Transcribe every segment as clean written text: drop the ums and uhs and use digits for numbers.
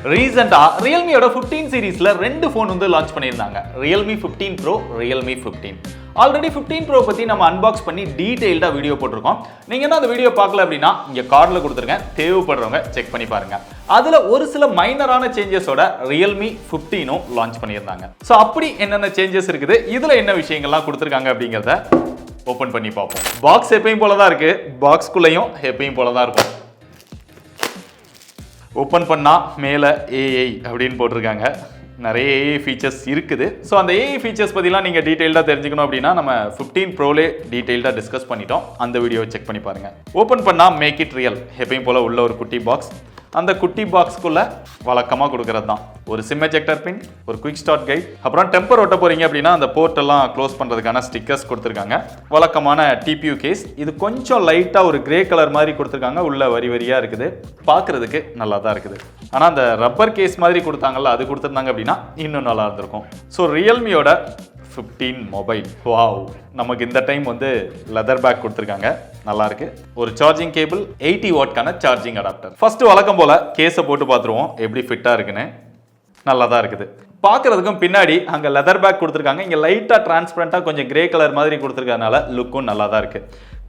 ரீசெண்டா ரியல்மியோட 15 சீரீஸ்ல ரெண்டு போன் வந்து லான்ச் பண்ணியிருந்தாங்க. Realme 15 Pro, Realme 15. Already 15 Pro பத்தி நம்ம அன்பாக்ஸ் பண்ணி டீடைல்டா வீடியோ போட்டிருக்கோம். நீங்க என்ன அந்த வீடியோ பார்க்கல அப்படின்னா இங்க கார்டுல கொடுத்துருக்கேன், தேவைப்படுறவங்க செக் பண்ணி பாருங்க. அதுல ஒரு சில மைனரான சேஞ்சஸோட Realme 15ம் லான்ச் பண்ணியிருந்தாங்க. ஸோ அப்படி என்னென்ன சேஞ்சஸ் இருக்குது, இதுல என்ன விஷயங்கள்லாம் கொடுத்துருக்காங்க அப்படிங்கிறத ஓபன் பண்ணி பார்ப்போம். பாக்ஸ் எப்பயும் போல தான் இருக்கு, பாக்ஸ்குள்ளேயும் எப்பயும் போல தான் இருக்கும். ஓப்பன் பண்ணால் மேலே ஏஐ அப்படின்னு போட்டிருக்காங்க. நிறைய ஏஐ ஃபீச்சர்ஸ் இருக்குது. ஸோ அந்த ஏஐ ஃபீச்சர்ஸ் பற்றிலாம் நீங்கள் டீட்டெயில்டாக தெரிஞ்சுக்கணும் அப்படின்னா நம்ம 15 ப்ரோலே டீட்டெயில்டாக டிஸ்கஸ் பண்ணிட்டோம். அந்த வீடியோவை செக் பண்ணி பாருங்கள். ஓப்பன் பண்ணால் மேக் இட் ரியல் எப்பயும் போல் உள்ள ஒரு குட்டி பாக்ஸ். அந்த குட்டி பாக்ஸ்க்குள்ளே வழக்கமாக கொடுக்கறது தான் ஒரு சிம் எஜெக்டர் பின், ஒரு குயிக் ஸ்டார்ட் கைட், அப்புறம் டெம்பர் ஓட்ட போகிறீங்க அப்படின்னா அந்த போர்ட்டெல்லாம் க்ளோஸ் பண்ணுறதுக்கான ஸ்டிக்கர்ஸ் கொடுத்துருக்காங்க. வழக்கமான டிபியூ கேஸ். இது கொஞ்சம் லைட்டாக ஒரு கிரே கலர் மாதிரி கொடுத்துருக்காங்க. உள்ள வரி வரியாக இருக்குது, பார்க்குறதுக்கு நல்லா தான் இருக்குது. ஆனால் அந்த ரப்பர் கேஸ் மாதிரி கொடுத்தாங்கல்ல, அது கொடுத்துருந்தாங்க அப்படின்னா இன்னும் நல்லா இருந்திருக்கும். ஸோ ரியல்மியோட 15 மொபைல், வாவ், நமக்கு இந்த டைம் வந்து லெதர் பேக் கொடுத்துருக்காங்க, நல்லா இருக்கு. ஒரு சார்ஜிங் கேபிள், 80 வாட்கான சார்ஜிங் அடாப்டர். ஃபர்ஸ்ட் வழக்கம் போல கேஸை போட்டு பார்த்துருவோம் எப்படி ஃபிட்டா இருக்குன்னு. நல்லா தான் இருக்குது. பார்க்கறதுக்கும் பின்னாடி அங்கே லெதர் பேக் கொடுத்துருக்காங்க. இங்கே லைட்டாக டிரான்ஸ்பரண்டாக கொஞ்சம் கிரே கலர் மாதிரி கொடுத்துருக்கறதுனால லுக்கும் நல்லா தான் இருக்கு.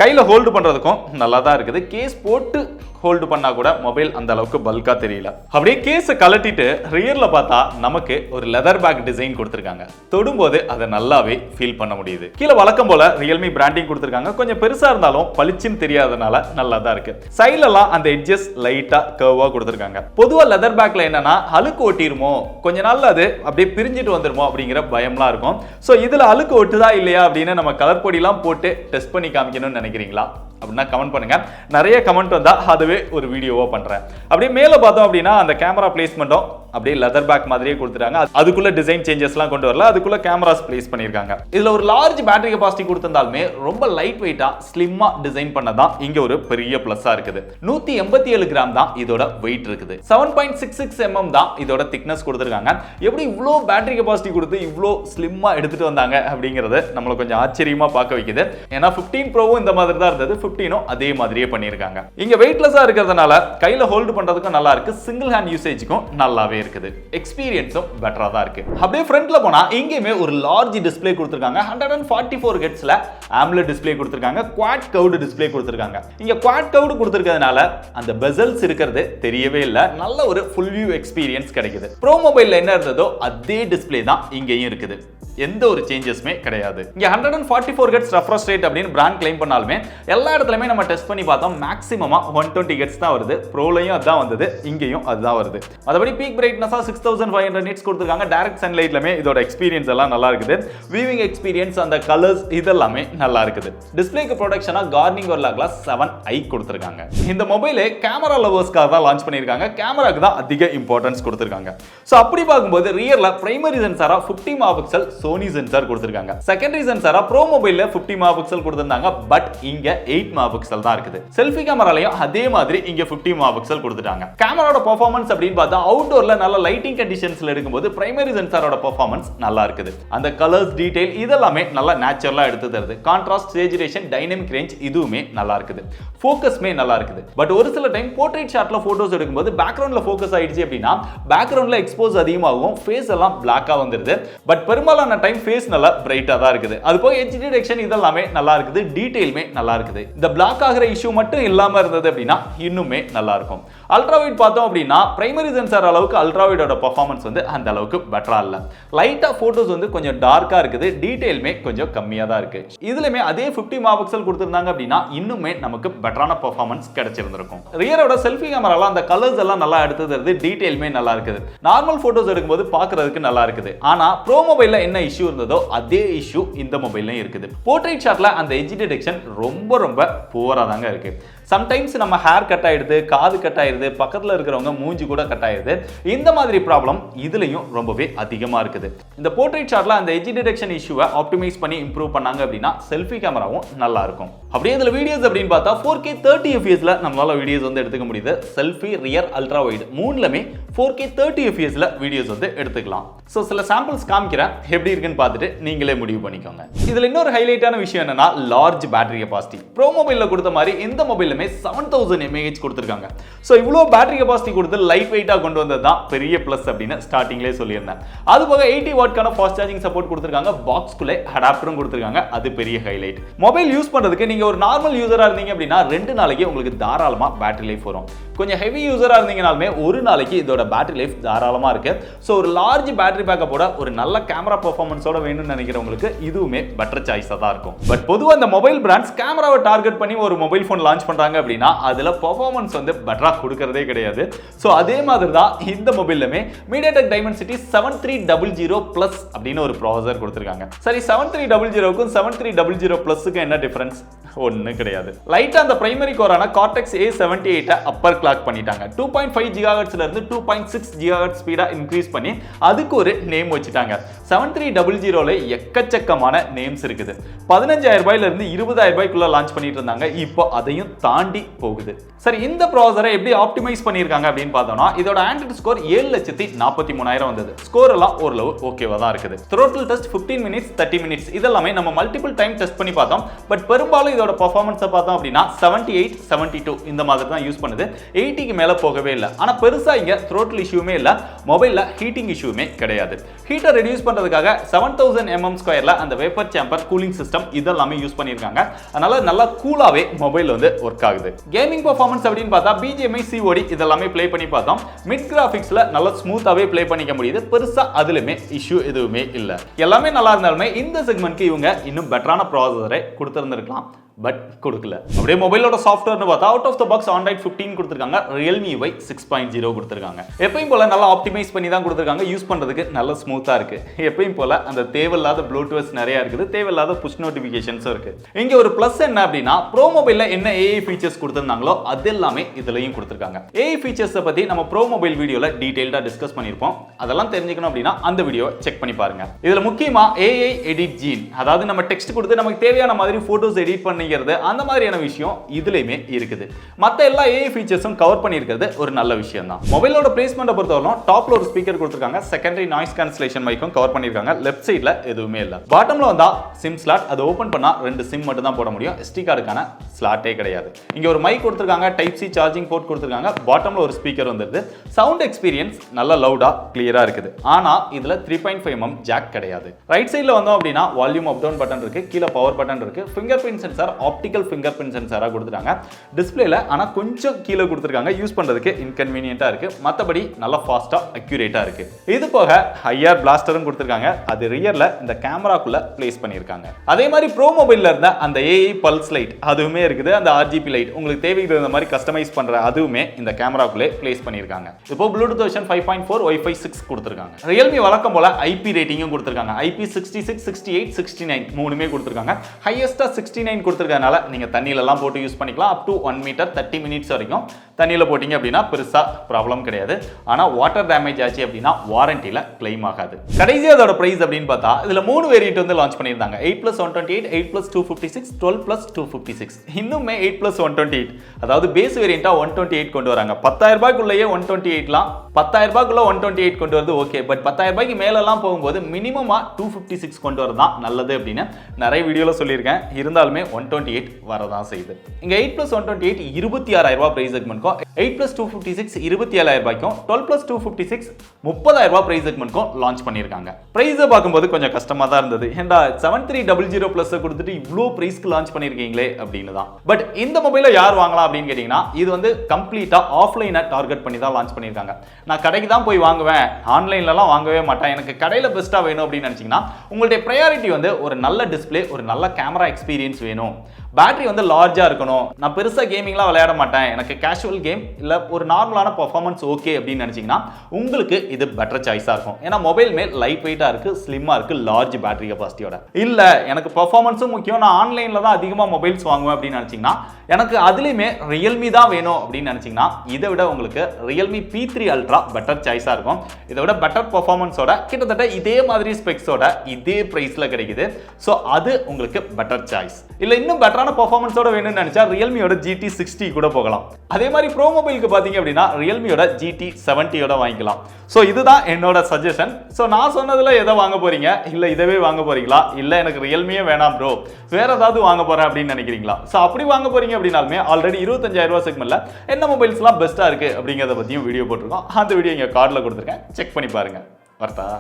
கையில் ஹோல்டு பண்ணுறதுக்கும் நல்லா தான் இருக்குது. கேஸ் போட்டு ஹோல்டு பண்ணால் கூட மொபைல் அந்த அளவுக்கு பல்காக தெரியல. அப்படியே கேஸை கலட்டிட்டு ரியரில் பார்த்தா நமக்கு ஒரு லெதர் பேக் டிசைன் கொடுத்துருக்காங்க. தொடும்போது அதை நல்லாவே ஃபீல் பண்ண முடியுது. கீழே வழக்கம் போல ரியல்மி பிராண்டிங் கொடுத்துருக்காங்க. கொஞ்சம் பெருசாக இருந்தாலும் பளிச்சுன்னு தெரியாதனால நல்லா தான் இருக்கு. சைட்லலாம் அந்த எட்ஜஸ் லைட்டாக கர்வாக கொடுத்துருக்காங்க. பொதுவாக லெதர் பேக்கில் என்னன்னா அழுக்கு ஒட்டிருமோ, கொஞ்ச நாள்ல அது அப்படியே பிரிஞ்சிட்டு வந்துருமோ அப்படிங்கிற பயம்லாம் இருக்கும். ஸோ இதில் அழுக்கு ஒட்டுதா இல்லையா அப்படின்னு நம்ம கலர் பொடிலாம் போட்டு டெஸ்ட் பண்ணி காமிக்கணும்னு நினைக்கிறீங்களா அப்படின்னா கமெண்ட் பண்ணுங்க. நிறைய கமெண்ட் வந்தா அதுவே ஒரு வீடியோவா பண்றேன். அப்படியே மேல பார்த்தோம் அப்படின்னா அந்த கேமரா பிளேஸ்மெண்ட்டும் அப்படியே லெதர் பேக் மாதிரியே கொடுத்துட்டாங்க. அதுக்குள்ள டிசைன் சேஞ்சஸ்லாம் கொண்டு வரல, அதுக்குள்ள கேமராஸ் பிளேஸ் பண்ணிருக்காங்க. இதுல ஒரு லார்ஜ் பேட்டரி கெபாசிட்டி கொடுத்திருந்தாலுமே ரொம்ப லைட் வெயிட்டா ஸ்லிம்மா டிசைன் பண்ணதான் இங்க ஒரு பெரிய பிளஸ்ஸா இருக்குது. 187 கிராம் தான் இதோட வெயிட் இருக்குது. 7.66 mm தான் இதோட திக்னஸ் கொடுத்திருக்காங்க. எப்படி இவ்ளோ பேட்டரி கெபாசிட்டி கொடுத்து இவ்ளோ ஸ்லிம்மா எடுத்துட்டு வந்தாங்க அப்படிங்கறது நம்மள கொஞ்சம் ஆச்சரியமா பார்க்க வைக்குது. ஏன்னா 15 ப்ரோவும் இந்த மாதிரி தான் இருந்தது, 15ம் அதே மாதிரியே பண்ணிருக்காங்க. இங்க வெயிட்லெஸ்ஸா இருக்கிறதுனால கையில ஹோல்ட் பண்றதுக்கும் நல்லா இருக்கு, சிங்கிள் ஹேண்ட் யூசேஜ்க்கும் நல்லாவே இருக்குது. எக்ஸ்பீரியன்ஸும் பெட்டரா தான் இருக்கு. அப்படியே ஃப்ரண்ட்ல போனா இங்கேயுமே ஒரு லார்ஜ் டிஸ்ப்ளே கொடுத்திருக்காங்க. 144 ஹெர்ட்ஸ்ல AMOLED டிஸ்ப்ளே கொடுத்திருக்காங்க. குவாட் கர்வ்டு டிஸ்ப்ளே கொடுத்திருக்காங்க. இங்க குவாட் கர்வ்டு கொடுத்திருக்கிறதுனால அந்த பெசல்ஸ் இருக்கிறது தெரியவே இல்ல. நல்ல ஒரு ஃபுல் வியூ எக்ஸ்பீரியன்ஸ் கிடைக்குது. ப்ரோ மொபைல்ல என்ன இருந்ததோ அதே டிஸ்ப்ளே தான் இங்கேயும் இருக்குது. எந்த ஒரு சேஞ்சஸ்மே கிடையாது. இங்க 144 ஹெர்ட்ஸ் ரெஃப்ரெஷ் ரேட் அப்படின்னு பிராண்ட் கிளைம் பண்ணாலுமே எல்லா இடத்துலயுமே நம்ம டெஸ்ட் பண்ணி பார்த்தோம், மேக்ஸிமமா 120 ஹெர்ட்ஸ் தான் வருது. ப்ரோலையும் அதான் வந்தது, இங்கேயும் அதுதான் வருது. அதபடி பீக் பிரைட்னஸா 6500 நிட்ஸ் கொடுத்திருக்காங்க. டைரக்ட் சன்லைட்லமே இதோட எக்ஸ்பீரியன்ஸ் எல்லாம் நல்லா இருக்குது. வியூவிங் எக்ஸ்பீரியன்ஸ், அந்த கலர்ஸ் இதெல்லாமே நல்லா இருக்குது. டிஸ்ப்ளேக்கு ப்ரொடக்ஷனா கார்னிங் ஒரு கிளாஸ் 7i கொடுத்திருக்காங்க. இந்த மொபைலே கேமரா லவர்ஸ்க்காக தான் லான்ச் பண்ணிருக்காங்க. கேமராக்கு தான் அதிக இம்பார்ட்டன்ஸ் கொடுத்திருக்காங்க. சோ அப்படி பார்க்கும்போது ரியர்ல பிரைமரி சென்சாரா 50 மெகாபிக்சல் சோனி சென்சார் கொடுத்திருக்காங்க. செகண்டரி சென்சாரா ப்ரோ மொபைல்ல 50 மெகாபிக்சல் கொடுத்திருந்தாங்க. பட் இங்க 8 மெகாபிக்சல் தான் இருக்குது. செல்ஃபி கேமராலயும் அதே மாதிரி இங்க 50 மெகாபிக்சல் கொடுத்துட்டாங்க. கேமராவோட பெர்ஃபார்மன்ஸ் அப்படின்னு பார்த்தா அவுட்டோர்ல நல்ல லைட்டிங் கண்டிஷன்ஸ்ல எடுக்கும்போது பிரைமரி சென்சாரோட பெர்ஃபார்மன்ஸ் நல்லா இருக்குது. அந்த கலர்ஸ், டீடைல் இதெல்லாமே நல்லா நேச்சுரலா எடுத்து தருது. கான்ட்ராஸ்ட், சேச்சுரேஷன், டைனமிக் ரேஞ்ச் இதுவுமே நல்லா இருக்குது. ஃபோக்கஸ்மே நல்லா இருக்குது. பட் ஒரு சில டைம் போர்ட்ரைட் ஷாட்ல போட்டோஸ் எடுக்கும்போது பேக்ரவுண்ட்ல ஃபோக்கஸ் ஆயிடுச்சு அப்படின்னா பேக்ரவுண்ட்ல எக்ஸ்போஸ் அதிகமாகும், ஃபேஸ் எல்லாம் பிளாக்கா வந்துருது. பட் பெரும்பாலான டைம் ஃபேஸ் நல்லா பிரைட்டா தான் இருக்குது. அது போக எட்ஜ் டிடெக்ஷன் இதெல்லாமே நல்லா இருக்குது. டீடைல்மே நல்லா இருக்குது. இந்த பிளாக் ஆகிற இஷ்யூ மட்டும் இல்லாம இருந்தது அப்படின்னா இன்னுமே நல்லா இருக்கும். அல்ட்ரா வைட் பார்த்தோம் அப்படின்னா பிரைமரி சென்சார் அளவுக்கு அல்ட்ரா வைடோட பெர்ஃபார்மன்ஸ் வந்து அந்த அளவுக்கு பெட்டரா இல்ல. லைட்டா போட்டோஸ் வந்து கொஞ்சம் டார்க்கா இருக்குது. டீடைல்மே கொஞ்சம் கம்மியா தான் இருக்கு. இதுலயுமே அதே 50 மெகாபிக்சல் கொடுத்திருந்தாங்க அப்படின்னா இன்னுமே நமக்கு பெட்டரான பெர்ஃபார்மன்ஸ் கிடைச்சிருந்திருக்கும். ரியரோட செல்ஃபி கேமரால அந்த கலர்ஸ் எல்லாம் நல்லா எடுத்து தருது. டீடைல்மே நல்லா இருக்குது. நார்மல் போட்டோஸ் எடுக்கும்போது பார்க்கிறதுக்கு நல்லா இருக்குது. ஆனா ப்ரோ மொபைல்ல என்ன இஷ்யூ இருந்ததோ அதே இஷ்யூ இந்த மொபைல்லையும் இருக்குது. போர்ட்ரைட் ஷாட்ல அந்த எட்ஜ் டிடெக்ஷன் ரொம்ப புவரா தாங்க இருக்கு. சம்டைம்ஸ் நம்ம ஹேர் கட் ஆயிடுது, காது கட் ஆயிடுது, பக்கத்துல இருக்கிறவங்க மூஞ்சி கூட கட் ஆயிடுது. இந்த மாதிரி ப்ராப்ளம் இதுலயும் ரொம்பவே அதிகமா இருக்குது. இந்த போர்ட்ரைட் ஷாட்ல அந்த எட்ஜ் டிடெக்ஷன் இஷ்யூவை ஆப்டிமைஸ் பண்ணி இம்ப்ரூவ் பண்ணாங்க அப்படின்னா செல்ஃபி கேமராவும் நல்லா இருக்கும். அப்படியே இதுல வீடியோஸ் அப்படின்னு பார்த்தா 4K 30 fps நம்மளால வீடியோஸ் வந்து எடுத்துக்க முடியுது. செல்ஃபி, ரியர், அல்ட்ரா வைட் மூணுலமே 4K 30 fps வீடியோஸ் வந்து எடுத்துக்கலாம். சோ சில சாம்பிள்ஸ் காமிக்கிறேன், எப்படி இருக்குன்னு பார்த்துட்டு நீங்களே முடிவு பண்ணிக்கோங்க. இதுல இன்னொரு ஹைலைட்டான விஷயம் என்னன்னா லார்ஜ் பேட்டரி கெபாசிட்டி. ப்ரோ மொபைல்ல கொடுத்த மாதிரி இந்த மொபைல்ல மொபைலுமே 7000 mAh கொடுத்துருக்காங்க. ஸோ இவ்வளோ பேட்டரி கெபாசிட்டி கொடுத்து லைட் வெயிட்டாக கொண்டு வந்தது தான் பெரிய ப்ளஸ் அப்படின்னு ஸ்டார்டிங்லேயே சொல்லியிருந்தேன். அது போக 80 வாட்க்கான ஃபாஸ்ட் சார்ஜிங் சப்போர்ட் கொடுத்துருக்காங்க. பாக்ஸ்குள்ளே அடாப்டரும் கொடுத்துருக்காங்க. அது பெரிய ஹைலைட். மொபைல் யூஸ் பண்ணுறதுக்கு நீங்கள் ஒரு நார்மல் யூசராக இருந்தீங்க அப்படின்னா 2 நாளைக்கு உங்களுக்கு தாராளமாக பேட்டரி லைஃப் வரும். கொஞ்சம் ஹெவி யூசராக இருந்தீங்கனாலுமே ஒரு நாளைக்கு இதோட பேட்டரி லைஃப் தாராளமாக இருக்கு. ஸோ ஒரு லார்ஜ் பேட்டரி பேக்கப்போட ஒரு நல்ல கேமரா பெர்ஃபார்மன்ஸோட வேணும்னு நினைக்கிறவங்களுக்கு இதுவுமே பெட்டர் சாய்ஸாக தான் இருக்கும். பட் பொதுவாக இந்த மொபைல் பிராண்ட்ஸ் கேமராவை டார்கெட் பண்ணி ஒரு மொபைல் ஃபோன் லான்ச் பண்ணுறாங்க அப்படின்னா அதில் பெர்ஃபார்மன்ஸ் வந்து பெட்டராக கொடுக்கறதே கிடையாது. ஸோ அதே மாதிரி தான் இந்த மொபைலுமே MediaTek Dimensity 7300 Plus அப்படின்னு ஒரு ப்ராசஸர் கொடுத்துருக்காங்க. சரி, 7300க்கும் 7300 Plusக்கும் என்ன டிஃபரன்ஸ்? ஒன்றும் கிடையாது. லைட்டாக அந்த பிரைமரி கோரான Cortex A78 அப்பர் கிளாக் பண்ணிட்டாங்க. 2.5 GHz இருந்து 2.6 GHz ஸ்பீடா இன்க்ரீஸ் பண்ணி அதுக்கு ஒரு நேம் வச்சுட்டாங்க. 7300ல எக்கச்சக்கமான நேம்ஸ் இருக்குது. 15000 ரூபாயில இருந்து 20000 ரூபாய்க்குள்ள லான்ச் பண்ணிட்டு இருந்தாங்க. இப்போ அதையும் தாண்டி போகுது. சரி, இந்த ப்ராசஸரை எப்படி ஆப்டிமைஸ் பண்ணியிருக்காங்க அப்படின்னு பார்த்தோம்னா இதோட ஆண்ட்ராய்டு ஸ்கோர் 7,43,000 வந்தது. ஸ்கோர் எல்லாம் ஓரளவு ஓகேவா தான் இருக்குது. த்ரோட்டில் டெஸ்ட் 15 மினிட்ஸ் 30 மினிட்ஸ் இதெல்லாமே நம்ம மல்டிபிள் டைம் டெஸ்ட் பண்ணி பார்த்தோம். பட் பெரும்பாலும் இதோட பெர்ஃபார்மன்ஸை பார்த்தோம் அப்படின்னா 78 72 இந்த மாதிரி தான் யூஸ் பண்ணுது. 80க்கு மேல போகவே இல்லை. ஆனா பெருசா இங்க த்ரோட்டில் இஷ்யூமே இல்லை. மொபைல்ல ஹீட்டிங் இஷ்யூமே கிடையாது. ஹீட்டர் ரெடியூஸ் பண்றதுக்காக 7000 mm2ல அந்த வேப்பர் சேம்பர் கூலிங் சிஸ்டம் இதெல்லாமே யூஸ் பண்ணியிருக்காங்க. அதனால நல்லா கூலாவே மொபைல் வந்து ஒர்க் ஆகுது. கேமிங் பெர்ஃபார்மன்ஸ் அப்படின்னு பார்த்தா BGMI COD இதெல்லாமே ப்ளே பண்ணி பார்த்தோம். மிட் கிராஃபிக்ஸ்ல நல்லா ஸ்மூத்தாவே ப்ளே பண்ணிக்க முடியுது. பெருசா அதுலயுமே இஷ்யூ எதுவுமே இல்லை. எல்லாமே நல்லா இருந்தாலுமே இந்த செக்மெண்ட்க்கு இவங்க இன்னும் பெட்டரான ப்ராசஸரை கொடுத்திருந்திருக்கலாம். பட் கொடுக்கல. அப்படியே மொபைலோட சாஃப்ட்வேர்னு பார்த்தா out of the box Android 15 கொடுத்துருக்காங்க. Realme UI 6.0 கொடுத்துருக்காங்க. எப்பயும் போல நல்லா ஆப்டிமைஸ் பண்ணி தான் கொடுத்துருக்காங்க. யூஸ் பண்றதுக்கு நல்ல ஸ்மூத்தா இருக்கு. எப்பயும் போல அந்த தேவையில்லாத ப்ளூடூத் நிறைய இருக்குது. தேவையில்லாத புஷ் நோட்டிஃபிகேஷன்ஸும் இருக்கு. இங்க ஒரு பிளஸ் என்ன அப்படின்னா ப்ரோ மொபைல்ல என்ன AI ஃபீச்சர்ஸ் கொடுத்திருந்தாங்களோ அது எல்லாமே இதுலயும் கொடுத்துருக்காங்க. AI ஃபீச்சர்ஸை பத்தி நம்ம ப்ரோ மொபைல் வீடியோல டீடைல்டா டிஸ்கஸ் பண்ணிருப்போம். அதெல்லாம் தெரிஞ்சுக்கணும் அப்படின்னா அந்த வீடியோவை செக் பண்ணி பாருங்க. இதுல முக்கியமா AI எடிட் ஜீன், அதாவது நம்ம டெக்ஸ்ட் கொடுத்து நமக்கு தேவையான மாதிரி போட்டோஸ் எடிட் பண்ணி அந்த மாதிரியான விஷயம் இதுலயுமே இருக்குது. மத்த எல்லா AI ஃபீச்சர்ஸும் கவர் பண்ணியிருக்கிறது ஒரு நல்ல விஷயம் தான். மொபைலோட பிளேஸ்மெண்ட்டை பொறுத்தவரை டாப்ல ஒரு ஸ்பீக்கர் கொடுத்திருக்காங்க. செகண்டரி நாய்ஸ் கேன்சலேஷன் மைக்கும் கவர் பண்ணியிருக்காங்க. லெஃப்ட் சைடுல எதுவுமே இல்ல. பாட்டம்ல வந்தா சிம் ஸ்லாட், அதை ஓபன் பண்ணா 2 சிம் மட்டும் தான் போட முடியும். SD கார்டுக்கான ஸ்லாட்டே கிடையாது. இங்க ஒரு மைக் கொடுத்திருக்காங்க. டைப் C சார்ஜிங் போர்ட் கொடுத்திருக்காங்க. பாட்டம்ல ஒரு ஸ்பீக்கர் வந்துருது. சவுண்ட் எக்ஸ்பீரியன்ஸ் நல்ல லவுடா கிளியரா இருக்குது. ஆனா இதுல 3.5 mm ஜாக் கிடையாது. ரைட் சைடுல வந்தோம் அப்படின்னா வால்யூம் அப் டவுன் பட்டன் இருக்கு. கீழ பவர் பட்டன் இருக்கு. Fingerprint sensor optical fingerprint சென்சாரா கொடுத்துட்டாங்க. டிஸ்பிளேல ஆனா கொஞ்சம் கீழே கொடுத்துருக்காங்க. யூஸ் பண்றதுக்கு இன்கன்வீனியன்ட்டா இருக்கு. மத்தபடி நல்லா ஃபாஸ்டா அக்யூரேட்டா இருக்கு. இது போக ஐஆர் பிளாஸ்டரும் கொடுத்துருக்காங்க. அது ரியர்ல இந்த கேமராக்குள்ள பிளேஸ் பண்ணியிருக்காங்க. அதே மாதிரி ப்ரோ மொபைல்ல இருந்த அந்த AI பல்ஸ் லைட் அதுவுமே இருக்குது. அந்த RGB லைட் உங்களுக்கு தேவைக்கு தகுந்த மாதிரி கஸ்டமைஸ் பண்ற அதுவுமே இந்த கேமராக்குள்ளே பிளேஸ் பண்ணியிருக்காங்க. இப்போ ப்ளூடூத் வெர்ஷன் 5.4 Wi-Fi 6 கொடுத்துருக்காங்க. Realme வழக்கம் போல IP ரேட்டிங்கும் கொடுத்துருக்காங்க. IP66 68 69 மூணுமே கொடுத்துருக்காங்க. ஹையஸ்டா 69 கொடுத்துருக்காங்க. நீங்க தண்ணியில எல்லாம் போட்டு யூஸ் பண்ணிக்கலாம். அப் டு 1 மீட்டர் 30 மினிட்ஸ் வரைக்கும் தண்ணியில போட்டீங்க அப்படின்னா பெருசா ப்ராப்ளம் கிடையாது. ஆனா வாட்டர் டேமேஜ் ஆச்சு அப்படின்னா வாரண்டில கிளைம் ஆகாது. கடைசியா அதோட பிரைஸ் அப்படின்னு பார்த்தா இதுல 3 வேரியன்ட் வந்து லான்ச் பண்ணியிருந்தாங்க. 8+128, 8+256, 12+256. இன்னுமே 8+128, அதாவது பேஸ் வேரியண்டா 128 கொண்டு வராங்க. 10,000 ரூபாய்க்குள்ளேயே 128லாம் 10,000 ரூபாய்க்குள்ள 128 கொண்டு வரது ஓகே. பட் 10,000 ரூபாய்க்கு மேல எல்லாம் போகும்போது மினிமமா 256 கொண்டு வரதான் நல்லது அப்படின்னு நிறைய வீடியோல சொல்லியிருக்கேன். இருந்தாலுமே 128 வரதான் செய்யுது. இங்க 8+128 26,000 ரூபாய் பிரைஸ் செக்மெண்ட்க்கும், 8+256 27,000 ரூபாய்க்கும், 12+256 30,000 ரூபாய் பிரைஸ் செக்மெண்ட்க்கும் லான்ச் பண்ணியிருக்காங்க. பிரைஸை பார்க்கும்போது கொஞ்சம் கஷ்டமா தான் இருந்தது. ஏண்டா 7300 பிளஸ் கொடுத்துட்டு இவ்வளோ பிரைஸ்க்கு லான்ச் பண்ணியிருக்கீங்களே அப்படின்னு தான். பட் இந்த மொபைலை யார் வாங்கலாம் அப்படின்னு கேட்டீங்கன்னா இது வந்து கம்ப்ளீட்டா ஆஃப்லைனை டார்கெட் பண்ணி தான் லான்ச் பண்ணியிருக்காங்க. நான் கடைக்கு தான் போய் வாங்குவேன், ஆன்லைன்லலாம் வாங்கவே மாட்டேன், எனக்கு கடையில் பெஸ்ட்டாக வேணும் அப்படின்னு நினச்சிங்கன்னா உங்களுடைய ப்ரையாரிட்டி வந்து ஒரு நல்ல டிஸ்பிளே, ஒரு நல்ல கேமரா எக்ஸ்பீரியன்ஸ் வேணும், பேட்டரி வந்து லார்ஜாக இருக்கணும், நான் பெருசாக கேமிங்லாம் விளையாட மாட்டேன், எனக்கு கேஷுவல் கேம் இல்லை ஒரு நார்மலான பர்ஃபார்மன்ஸ் ஓகே அப்படின்னு நினச்சிங்கன்னா உங்களுக்கு இது பெட்டர் சாய்ஸாக இருக்கும். ஏன்னா மொபைல் மேல் லைட் வெயிட்டாக இருக்குது, ஸ்லிம்மாக இருக்குது, லார்ஜ் பேட்டரி கெபாசிட்டியோட. இல்லை எனக்கு பர்ஃபார்மன்ஸும் முக்கியம், நான் ஆன்லைனில் தான் அதிகமாக மொபைல்ஸ் வாங்குவேன் அப்படின்னு நினச்சிங்கன்னா எனக்கு அதுலேயுமே ரியல்மி தான் வேணும் அப்படின்னு நினச்சிங்கன்னா இதை விட உங்களுக்கு Realme P3 Ultra பெட்டர் சாய்ஸாக இருக்கும். இதை விட பெட்டர் பர்ஃபார்மன்ஸோட கிட்டத்தட்ட இதே மாதிரி ஸ்பெக்ஸோட இதே ப்ரைஸில் கிடைக்குது. ஸோ அது உங்களுக்கு பெட்டர் சாய்ஸ். இல்லை இன்னும் பெட்டர் பெட்டரான பர்ஃபார்மன்ஸோட வேணும்னு நினைச்சா ரியல்மியோட GT60 கூட போகலாம். அதே மாதிரி ப்ரோ மொபைலுக்கு பார்த்தீங்க அப்படின்னா ரியல்மியோட GT70யோட வாங்கிக்கலாம். ஸோ இதுதான் என்னோட சஜஷன். ஸோ நான் சொன்னதில் எதை வாங்க போறீங்க, இல்லை இதவே வாங்க போறீங்களா, இல்லை எனக்கு ரியல்மியே வேணாம் ப்ரோ வேற ஏதாவது வாங்க போறேன் அப்படின்னு நினைக்கிறீங்களா? ஸோ அப்படி வாங்க போறீங்க அப்படின்னாலுமே ஆல்ரெடி 25,000 செக்மெண்ட்ல என்ன மொபைல்ஸ்லாம் பெஸ்ட்டாக இருக்கு அப்படிங்கிறத பற்றியும் வீடியோ போட்டிருக்கோம். அந்த வீடியோ இங்கே கார்டில் கொடுத்துருக்கேன், செக் பண்ணி பாருங்க. வரதா?